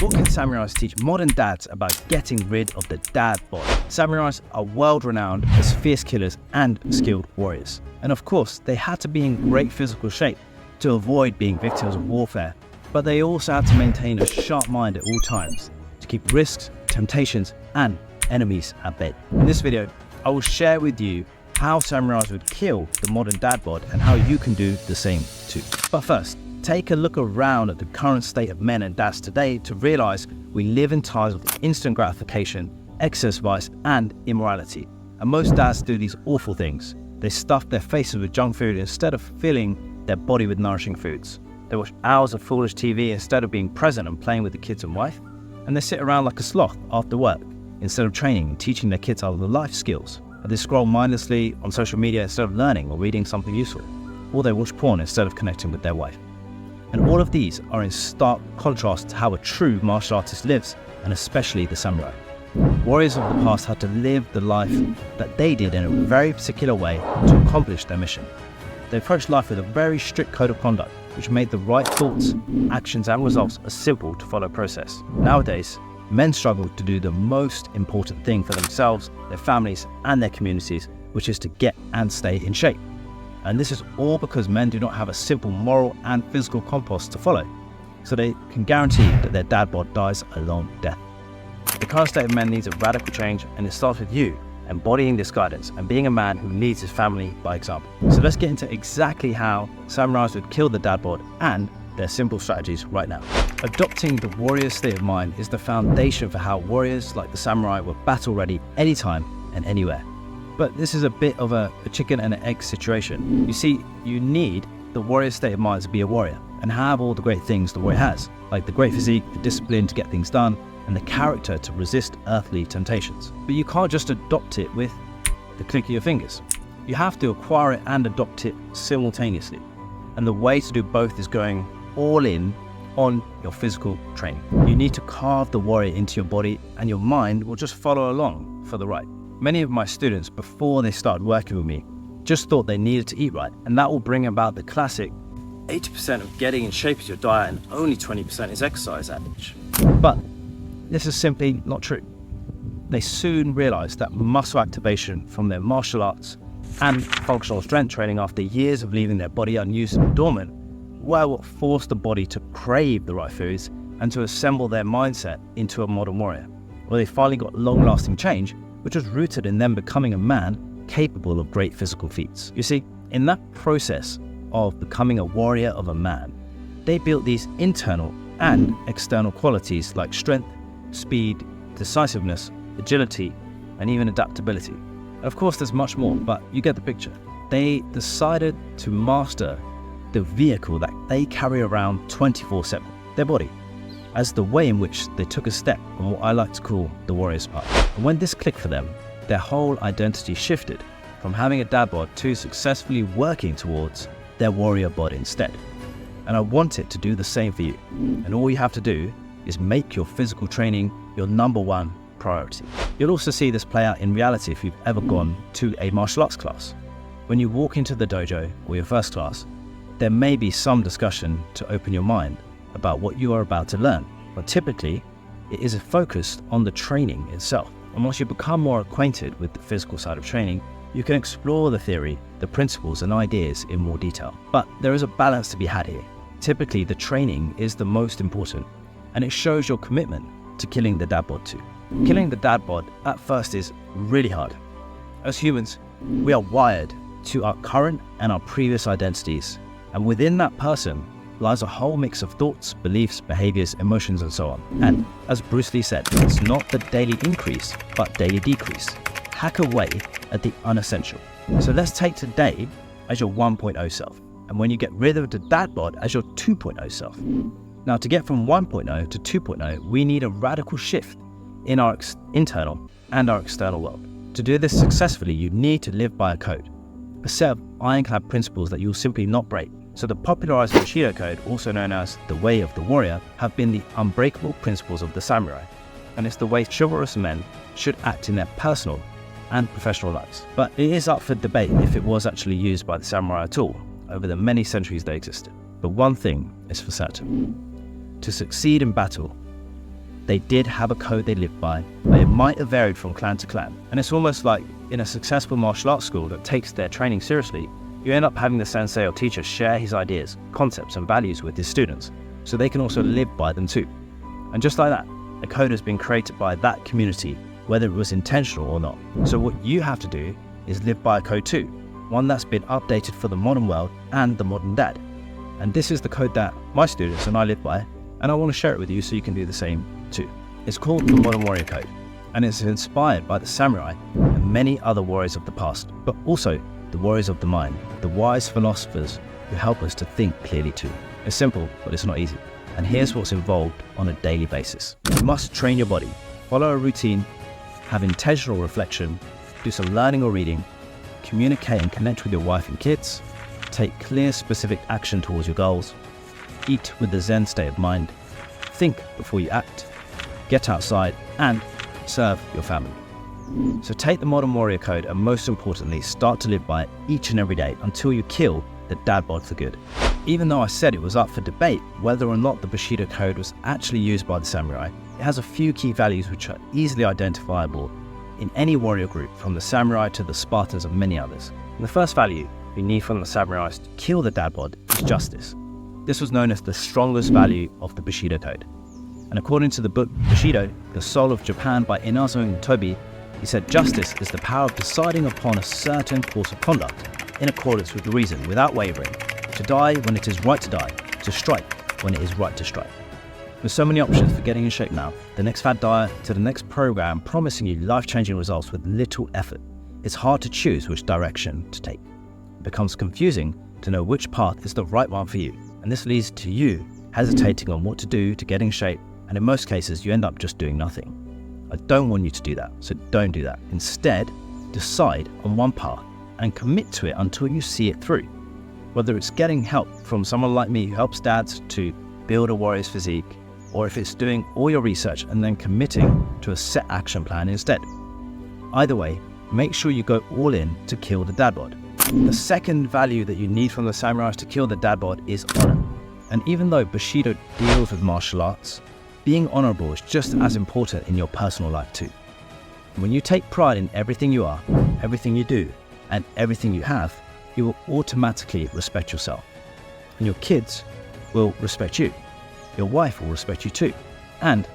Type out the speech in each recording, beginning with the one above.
What can samurais teach modern dads about getting rid of the dad bod? Samurais are world-renowned as fierce killers and skilled warriors. And of course, they had to be in great physical shape to avoid being victims of warfare. But they also had to maintain a sharp mind at all times to keep risks, temptations, and enemies at bay. In this video, I will share with you how samurais would kill the modern dad bod and how you can do the same too. But first, take a look around at the current state of men and dads today to realize we live in times of instant gratification, excess vice, and immorality. And most dads do these awful things. They stuff their faces with junk food instead of filling their body with nourishing foods. They watch hours of foolish TV instead of being present and playing with the kids and wife. And they sit around like a sloth after work instead of training and teaching their kids other life skills. Or they scroll mindlessly on social media instead of learning or reading something useful. Or they watch porn instead of connecting with their wife. And all of these are in stark contrast to how a true martial artist lives, and especially the samurai. Warriors of the past had to live the life that they did in a very particular way to accomplish their mission. They approached life with a very strict code of conduct, which made the right thoughts, actions, and results a simple to follow process. Nowadays, men struggle to do the most important thing for themselves, their families, and their communities, which is to get and stay in shape. And this is all because men do not have a simple moral and physical compass to follow, so they can guarantee that their dad bod dies a long death. The current state of men needs a radical change, and it starts with you embodying this guidance and being a man who leads his family by example. So let's get into exactly how samurais would kill the dad bod and their simple strategies right now. Adopting the warrior state of mind is the foundation for how warriors like the samurai were battle ready anytime and anywhere. But this is a bit of a chicken and an egg situation. You see, you need the warrior state of mind to be a warrior and have all the great things the warrior has, like the great physique, the discipline to get things done, and the character to resist earthly temptations. But you can't just adopt it with the click of your fingers. You have to acquire it and adopt it simultaneously. And the way to do both is going all in on your physical training. You need to carve the warrior into your body, and your mind will just follow along for the ride. Many of my students, before they started working with me, just thought they needed to eat right, and that will bring about the classic 80% of getting in shape is your diet and only 20% is exercise adage. But this is simply not true. They soon realized that muscle activation from their martial arts and functional strength training after years of leaving their body unused and dormant were what forced the body to crave the right foods and to assemble their mindset into a modern warrior, where they finally got long-lasting change, which was rooted in them becoming a man capable of great physical feats. You see, in that process of becoming a warrior of a man, they built these internal and external qualities like strength, speed, decisiveness, agility, and even adaptability. And of course, there's much more, but you get the picture. They decided to master the vehicle that they carry around 24/7, their body, as the way in which they took a step on what I like to call the warrior's path. And when this clicked for them, their whole identity shifted from having a dad bod to successfully working towards their warrior bod instead. And I want it to do the same for you. And all you have to do is make your physical training your #1 priority. You'll also see this play out in reality if you've ever gone to a martial arts class. When you walk into the dojo or your first class, there may be some discussion to open your mind about what you are about to learn, but typically it is focused on the training itself. And once you become more acquainted with the physical side of training, you can explore the theory, the principles and ideas in more detail. But there is a balance to be had here. Typically the training is the most important, and it shows your commitment to killing the dad bod too. Killing the dad bod at first is really hard. As humans, we are wired to our current and our previous identities, and within that person lies a whole mix of thoughts, beliefs, behaviors, emotions, and so on. And as Bruce Lee said, it's not the daily increase, but daily decrease. Hack away at the unessential. So let's take today as your 1.0 self, and when you get rid of the dad bod as your 2.0 self. Now, to get from 1.0 to 2.0, we need a radical shift in our internal and our external world. To do this successfully, you need to live by a code, a set of ironclad principles that you'll simply not break. So the popularized Bushido Code, also known as the Way of the Warrior, have been the unbreakable principles of the samurai, and it's the way chivalrous men should act in their personal and professional lives. But it is up for debate if it was actually used by the samurai at all over the many centuries they existed. But one thing is for certain: to succeed in battle, they did have a code they lived by, but it might have varied from clan to clan. And it's almost like in a successful martial arts school that takes their training seriously, you end up having the sensei or teacher share his ideas, concepts and values with his students, so they can also live by them too. And just like that, a code has been created by that community, whether it was intentional or not. So what you have to do is live by a code too, one that's been updated for the modern world and the modern dad. And this is the code that my students and I live by, and I want to share it with you so you can do the same too. It's called the Modern Warrior Code, and it's inspired by the samurai and many other warriors of the past, but also the warriors of the mind, the wise philosophers who help us to think clearly too. It's simple, but it's not easy. And here's what's involved on a daily basis. You must train your body, follow a routine, have intentional reflection, do some learning or reading, communicate and connect with your wife and kids, take clear, specific action towards your goals, eat with the Zen state of mind, think before you act, get outside, and serve your family. So take the Modern Warrior Code and most importantly, start to live by it each and every day until you kill the Dad Bod for good. Even though I said it was up for debate whether or not the Bushido Code was actually used by the samurai, it has a few key values which are easily identifiable in any warrior group, from the samurai to the Spartans and many others. And the first value you need from the samurais to kill the Dad Bod is justice. This was known as the strongest value of the Bushido Code. And according to the book Bushido, The Soul of Japan by Inazo Tobi, he said justice is the power of deciding upon a certain course of conduct in accordance with reason without wavering, to die when it is right to die, to strike when it is right to strike. With so many options for getting in shape now, the next fad diet to the next program promising you life-changing results with little effort, it's hard to choose which direction to take. It becomes confusing to know which path is the right one for you, and this leads to you hesitating on what to do to get in shape, and in most cases you end up just doing nothing. I don't want you to do that, so don't do that. Instead, decide on one path and commit to it until you see it through. Whether it's getting help from someone like me who helps dads to build a warrior's physique, or if it's doing all your research and then committing to a set action plan instead. Either way, make sure you go all in to kill the Dad Bod. The second value that you need from the samurais to kill the Dad Bod is honor. And even though Bushido deals with martial arts, being honorable is just as important in your personal life too. When you take pride in everything you are, everything you do, and everything you have, you will automatically respect yourself. And your kids will respect you. Your wife will respect you too. And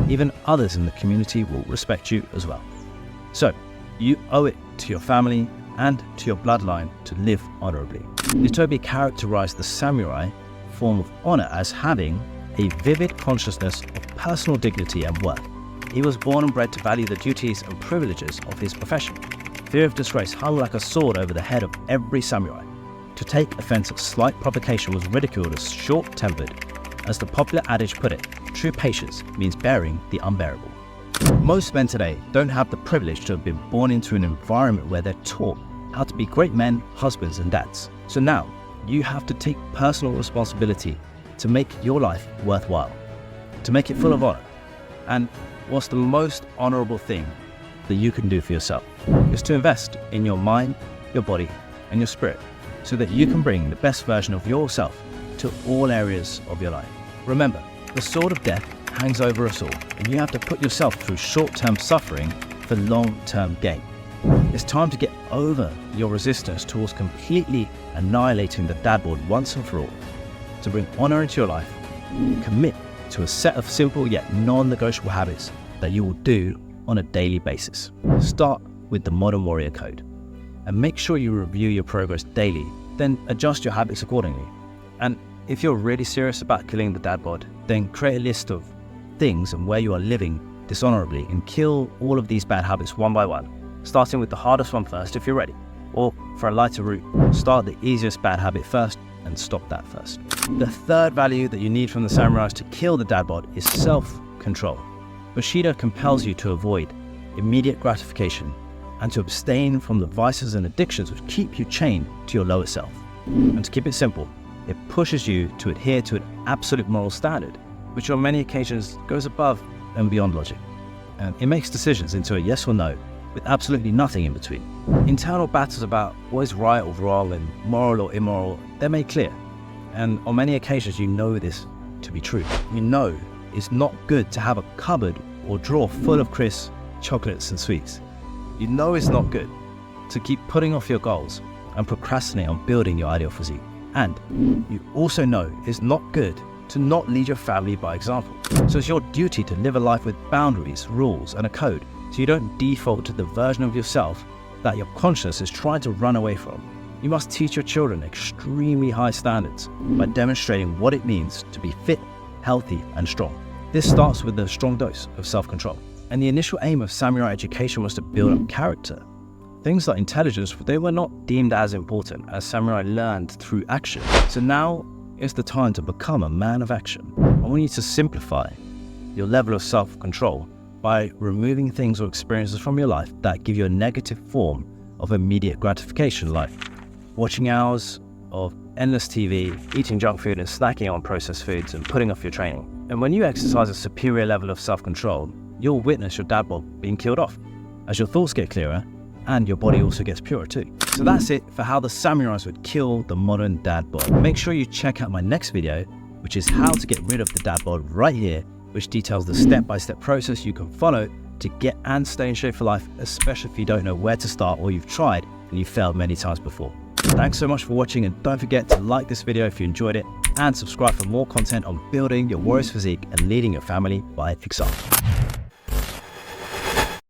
even others in the community will respect you as well. So, you owe it to your family and to your bloodline to live honorably. Tobi characterized the samurai form of honor as having a vivid consciousness of personal dignity and worth. He was born and bred to value the duties and privileges of his profession. Fear of disgrace hung like a sword over the head of every samurai. To take offense at slight provocation was ridiculed as short-tempered. As the popular adage put it, true patience means bearing the unbearable. Most men today don't have the privilege to have been born into an environment where they're taught how to be great men, husbands and dads. So now, you have to take personal responsibility to make your life worthwhile, to make it full of honor. And what's the most honorable thing that you can do for yourself is to invest in your mind, your body, and your spirit so that you can bring the best version of yourself to all areas of your life. Remember, the sword of death hangs over us all, and you have to put yourself through short-term suffering for long-term gain. It's time to get over your resistance towards completely annihilating the Dad Bod once and for all. To bring honor into your life, commit to a set of simple yet non-negotiable habits that you will do on a daily basis. Start with the Modern Warrior Code and make sure you review your progress daily, then adjust your habits accordingly. And if you're really serious about killing the Dad Bod, then create a list of things and where you are living dishonorably and kill all of these bad habits one by one, starting with the hardest one first if you're ready. Or for a lighter route, start the easiest bad habit first and stop that first. The third value that you need from the samurais to kill the Dad Bod is self-control. Bushido compels you to avoid immediate gratification and to abstain from the vices and addictions which keep you chained to your lower self. And to keep it simple, it pushes you to adhere to an absolute moral standard, which on many occasions goes above and beyond logic. And it makes decisions into a yes or no, with absolutely nothing in between. Internal battles about what is right or wrong and moral or immoral, they're made clear. And on many occasions you know this to be true. You know it's not good to have a cupboard or drawer full of crisps, chocolates and sweets. You know it's not good to keep putting off your goals and procrastinate on building your ideal physique. And you also know it's not good to not lead your family by example. So it's your duty to live a life with boundaries, rules and a code, so you don't default to the version of yourself that your conscience is trying to run away from. You must teach your children extremely high standards by demonstrating what it means to be fit, healthy and strong. This starts with a strong dose of self-control. And the initial aim of samurai education was to build up character. Things like intelligence, they were not deemed as important as samurai learned through action. So now it's the time to become a man of action. I want you to simplify your level of self-control by removing things or experiences from your life that give you a negative form of immediate gratification, like watching hours of endless TV, eating junk food and snacking on processed foods and putting off your training. And when you exercise a superior level of self-control, you'll witness your dad bod being killed off as your thoughts get clearer and your body also gets purer too. So that's it for how the samurais would kill the modern dad bod. Make sure you check out my next video, which is how to get rid of the dad bod right here, which details the step-by-step process you can follow to get and stay in shape for life, especially if you don't know where to start or you've tried and you've failed many times before. Thanks so much for watching, and don't forget to like this video if you enjoyed it and subscribe for more content on building your warrior's physique and leading your family by example.